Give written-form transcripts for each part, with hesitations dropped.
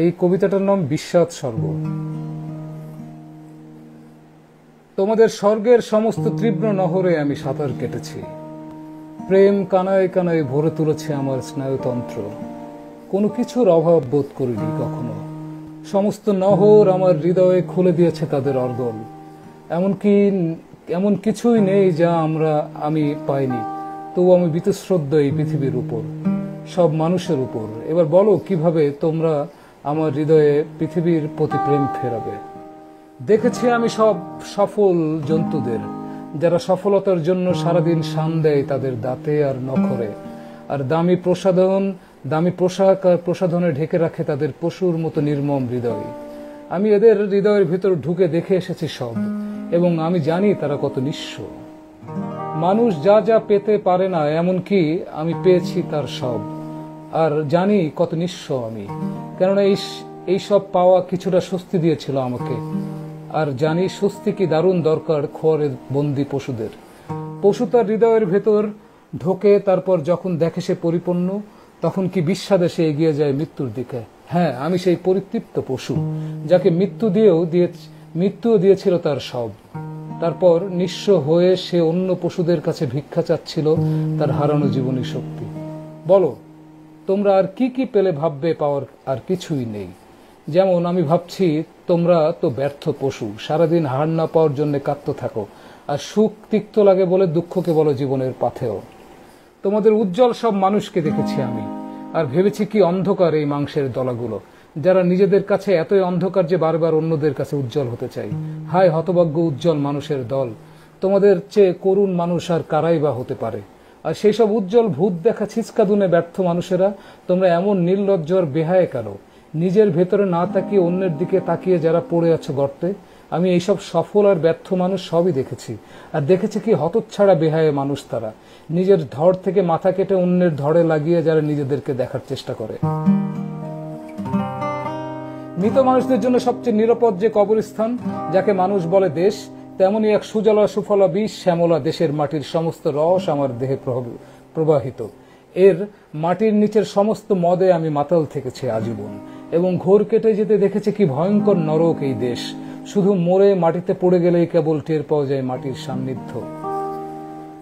এই কবিতাটার নাম বিষাদ স্বর্গ। তোমাদের স্বর্গের সমস্ত তীব্র নহরে আমি সাঁতার কেটেছি। প্রেম কানায় কানায় ভরে তুলেছে আমার স্নায়ুতন্ত্র। কোনো কিছুর অভাব বোধ করিনি কখনো। সমস্ত নহর আমার হৃদয়ে খুলে দিয়েছে তাদের অর্গল। এমন কিছুই নেই যা আমি পাইনি। তবু আমি বীতশ্রদ্ধ এই পৃথিবীর উপর, সব মানুষের উপর। এবার বলো কিভাবে তোমরা আমার হৃদয়ে পৃথিবীর প্রতি প্রেম ফেরাবে। দেখেছি আমি সব সফল জন্তুদের, যারা সফলতার জন্য সারাদিন শান দেয় তাদের দাঁতে আর নখরে, আর দামি পোশাক আর প্রসাধনে ঢেকে রাখে তাদের পশুর মতো নির্মম হৃদয়। আমি এদের হৃদয়ের ভিতর ঢুকে দেখে এসেছি সব, এবং আমি জানি তারা কত নিঃস্ব। মানুষ যা যা পেতে পারে না, এমনকি আমি পেয়েছি তার সব, আর জানি কত নিঃস্ব আমি। কেননা এই সব পাওয়া কিছুটা স্বস্তি দিয়েছিল আমাকে, আর জানি স্বস্তি কি দারুণ দরকার খোয়ারে বন্দি পশুদের। পশু তার হৃদয়ের ভেতর ঢোকে, তারপর যখন দেখে সে পরিপূর্ণ, তখন কি বিস্বাদে সে এগিয়ে যায় মৃত্যুর দিকে। হ্যাঁ, আমি সেই পরিতৃপ্ত পশু, যাকে মৃত্যুও দিয়েছিল তার সব। তারপর নিঃস্ব হয়ে সে অন্য পশুদের কাছে ভিক্ষা চাচ্ছিল তার হারানো জীবনী শক্তি। বলো তোমরা আর কি কি পেলে ভাববে পাওয়ার আর কিছুই নেই। যেমন আমি ভাবছি তোমরা তো ব্যর্থ পশু, সারাদিন হার না পাওয়ার জন্য কাঁদতে থাকো, আর সুখ তিক্ত লাগে বলে দুঃখকে বলো জীবনের পাথেয়। তোমাদের উজ্জ্বল সব মানুষকে দেখেছি আমি, আর ভেবেছি কি অন্ধকার এই মাংসের দলাগুলো, যারা নিজেদের কাছে এতই অন্ধকার যে বারবার অন্যদের কাছে উজ্জ্বল হতে চাই। হায় হতভাগ্য উজ্জ্বল মানুষের দল, তোমাদের চেয়ে করুণ মানুষ আর কারাই বা হতে পারে। আর সেই সব উজ্জ্বল ভূত দেখা ছিচকাদুনে ব্যর্থ মানুষেরা, তোমরা এমন নির্লজ্জ আর বেহায় কেন? নিজের ভেতরে না তাকিয়ে অন্যের দিকে তাকিয়ে যারা পড়ে আছো গর্তে। আমি এইসব সফল আর ব্যর্থ মানুষ সবই দেখেছি, আর দেখেছি কি হতচ্ছাড়া বেহায় মানুষ তারা, নিজের ধড় থেকে মাথা কেটে অন্যের ধড়ে লাগিয়ে যারা নিজেদেরকে দেখার চেষ্টা করে। মৃত মানুষদের জন্য সবচেয়ে নিরাপদ যে কবরস্থান, যাকে মানুষ বলে দেশ, তেমনি এক সুজলা সুফলা বিষ শ্যামলা দেশের মাটির সমস্ত রস আমার দেহে প্রবাহিত। এর মাটির নিচের সমস্ত মদে আমি মাতাল থেকেছি আজীবন, এবং ঘোর কেটে যেতে দেখেছি কি ভয়ঙ্কর নরক এই দেশ। শুধু মরে মাটিতে পড়ে গেলেই কেবল টের পাওয়া যায় মাটির সান্নিধ্য।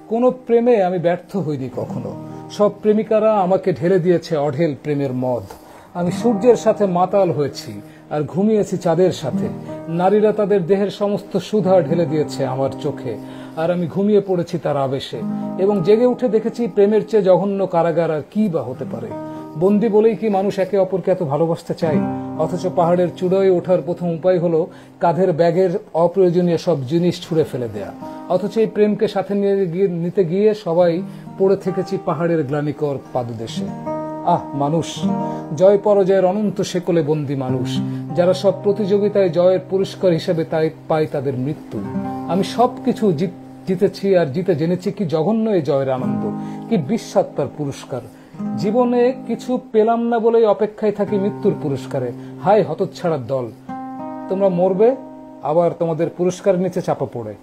কোন প্রেমে আমি ব্যর্থ হইনি কখনো। সব প্রেমিকারা আমাকে ঢেলে দিয়েছে অঢেল প্রেমের মদ। আমি সূর্যের সাথে মাতাল হয়েছি আর ঘুমিয়েছি চাঁদের সাথে। নারীরা তাদের দেহের সমস্ত সুধা ঢেলে দিয়েছে আমার চোখে, আর আমি ঘুমিয়ে পড়েছি তার আবেশে, এবং জেগে উঠে দেখেছি প্রেমের চেয়ে জঘন্য কারাগার আর কি বা হতে পারে। বন্দি বলেই কি মানুষ একে অপরকে এত ভালোবাসতে চায়? অথচ পাহাড়ের চূড়ায় ওঠার প্রথম উপায় হলো কাঁধের ব্যাগের অপ্রয়োজনীয় সব জিনিস ছুঁড়ে ফেলে দেয়া। অথচ এই প্রেমকে সাথে নিতে গিয়ে সবাই পড়ে থেকেছি পাহাড়ের গ্লানিকর পাদদেশে। মানুষ, জয় পরাজয়ের অনন্ত শেকলে বন্দী মানুষ, যারা সব প্রতিযোগিতায় জয়ের পুরস্কার হিসেবে তাই পায় তাদের মৃত্যু। আমি সবকিছু জিতেছি, আর জিতে জেনেছি কি জঘন্য এই জয়ের আনন্দ, কি বিস্বাদ তার পুরস্কার। জীবনে কিছু পেলাম না বলেই অপেক্ষায় থাকি মৃত্যুর পুরস্কারে। হায় হতচ্ছাড়ার দল, তোমরা মরবে আবার তোমাদের পুরস্কার নিচে চাপা পড়ে,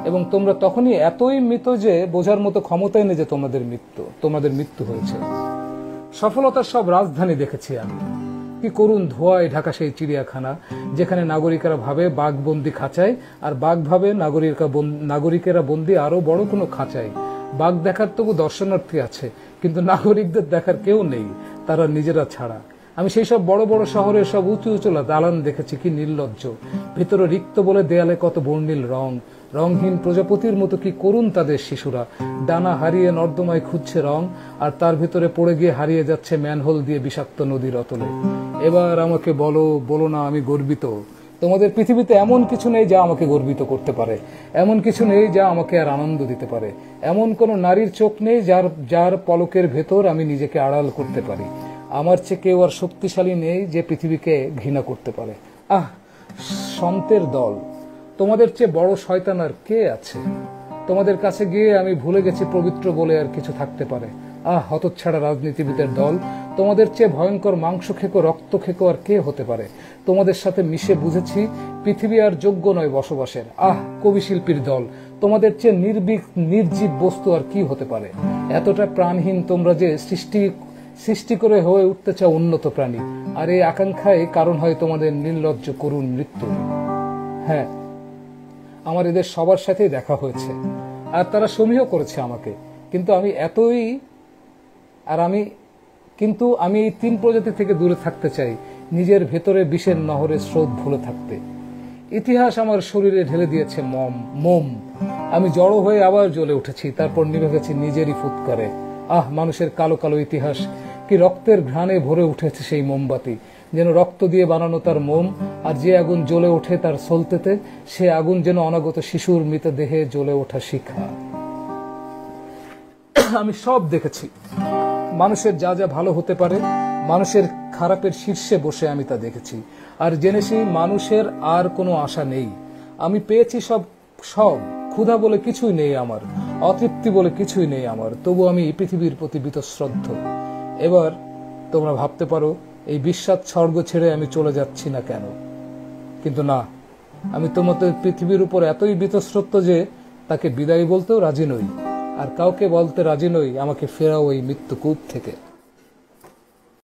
এবং তোমরা তখনই এতই মৃত যে বোঝার মতো ক্ষমতাই নেই যে তোমাদের মৃত্যু হয়েছে। সফলতার সব রাজধানী দেখেছি আমি। কি করুণ ধোঁয়ায় ঢাকা সেই চিড়িয়াখানা, যেখানে নাগরিকেরা ভাবে বাঘ বন্দি খাঁচায়, আর বাঘ ভাবে নাগরিকেরা বন্দি আরো বড় কোনো খাঁচায়। বাঘ দেখার তবু দর্শনার্থী আছে, কিন্তু নাগরিকদের দেখার কেউ নেই, তারা নিজেরা ছাড়া। আমি সেই সব বড় বড় শহরের সব উঁচু উঁচু দালান দেখেছি, কি নির্লজ্জ। ভেতরে রিক্ত বলে দেয়ালে কত বর্ণিল রং, রংহীন প্রজাপতির মতো কি করুন তাদের শিশুরা। ডানা হারিয়ে নর্দমায় খুঁজছে রং, আর তার ভিতরে পড়ে গিয়ে হারিয়ে যাচ্ছে ম্যানহোল দিয়ে বিষাক্ত নদীর অতলে। এবার আমাকে বলো না আমি গর্বিত। তোমাদের পৃথিবীতে এমন কিছু নেই যা আমাকে গর্বিত করতে পারে, এমন কিছু নেই যা আমাকে আর আনন্দ দিতে পারে। এমন কোন নারীর চোখ নেই যার পলকের ভেতর আমি নিজেকে আড়াল করতে পারি। আমার চেয়ে কেউ আর শক্তিশালী নেই যে পৃথিবীকে ঘৃণা করতে পারে। সন্তের দল, তোমাদের চেয়ে বড় শয়তান আর কে আছে? তোমাদের কাছে গিয়ে আমি ভুলে গেছি পবিত্র বলে আর কিছু থাকতে পারে। হতচ্ছাড়া রাজনীতিবিদের দল, তোমাদের চেয়ে ভয়ঙ্কর মাংস খেকো রক্ত খেকো আর কে হতে পারে? তোমাদের সাথে মিশে বুঝেছি পৃথিবী আর যোগ্য নয় বসবাসের। কবি শিল্পীর দল, তোমাদের চেয়ে নির্জীব বস্তু আর কি হতে পারে? এতটা প্রাণহীন তোমরা যে সৃষ্টি করে হয়ে উঠতে চাও উন্নত প্রাণী, আর এই আকাঙ্ক্ষায় কারণ হয় তোমাদের নির্লজ্জ করুণ মৃত্যু। হ্যাঁ, আমার এদের সবার সাথেই দেখা হয়েছে, আর তারা সমীহ করেছে আমাকে, কিন্তু আমি এই 3 প্রজাতি থেকে দূরে থাকতে চাই, নিজের ভেতরে বিষের নহরের স্রোত ভুলে থাকতে। ইতিহাস আমার শরীরে ঢেলে দিয়েছে মোম। আমি জড়ো হয়ে আবার জ্বলে উঠেছি, তারপর নিভে গেছি নিজেরই ফুৎকারে। মানুষের কালো কালো ইতিহাস, কি রক্তের ঘ্রাণে ভরে উঠেছে সেই মোমবাতি, যেন রক্ত দিয়ে বানানো তার মোম, আর যে আগুন জ্বলে ওঠে তার সলতেতে, সে আগুন যেন অনাগত শিশুর মৃতদেহে জ্বলে ওঠা শিখা। আমি সব দেখেছি, মানুষের যা যা ভালো হতে পারে, মানুষের খারাপের শীর্ষে বসে আমি তা দেখেছি, আর জেনেছি মানুষের আর কোনো আশা নেই। আমি পেয়েছি সব, ক্ষুধা বলে কিছুই নেই আমার, অতৃপ্তি বলে কিছুই নেই আমার, তবু আমি এই পৃথিবীর প্রতি বীতশ্রদ্ধ। এবার তোমরা ভাবতে পারো এই বিস্বাদ স্বর্গ ছেড়ে আমি চলে যাচ্ছি না কেন, কিন্তু না, আমি তোমাদের পৃথিবীর উপর এতই বীতশ্রদ্ধ যে তাকে বিদায় বলতেও রাজি নই, আর কাউকে বলতে রাজি নই আমাকে ফেরাও এই মৃত্যুকূপ থেকে।